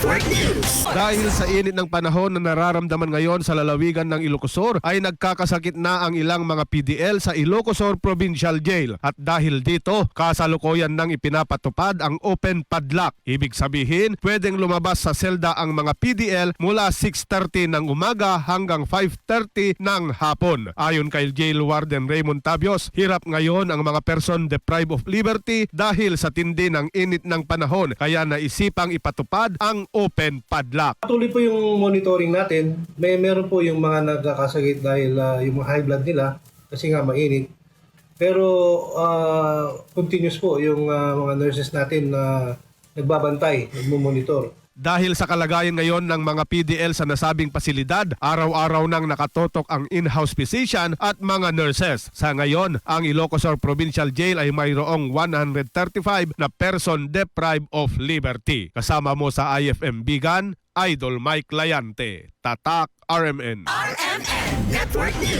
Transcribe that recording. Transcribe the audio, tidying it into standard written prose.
Network News. Dahil sa init ng panahon na nararamdaman ngayon sa lalawigan ng Ilocosur ay nagkakasakit na ang ilang mga PDL sa Ilocosur Provincial Jail at dahil dito kasalukuyan nang ipinapatupad ang open padlock. Ibig sabihin pwedeng lumabas sa selda ang mga PDL mula 6:30 ng umaga hanggang 5:30 ng hapon. Ayon kay Jail Warden Raymond Tabios, hirap ngayon ang mga person deprived of liberty dahil sa tindi ng init ng panahon kaya naisipang ipatupad ang open padlock. Patuloy po yung monitoring natin. Meron po yung mga nagkakasakit dahil yung mga high blood nila kasi nga mainit. Pero continuous po yung mga nurses natin na nagbabantay, nagmumonitor. Dahil sa kalagayan ngayon ng mga PDL sa nasabing pasilidad, araw-araw nang nakatotok ang in-house physician at mga nurses. Sa ngayon, ang Ilocosur Provincial Jail ay mayroong 135 na person deprived of liberty. Kasama mo sa IFM Bigan, Idol Mike Layante, Tatak RMN. RMN Network News.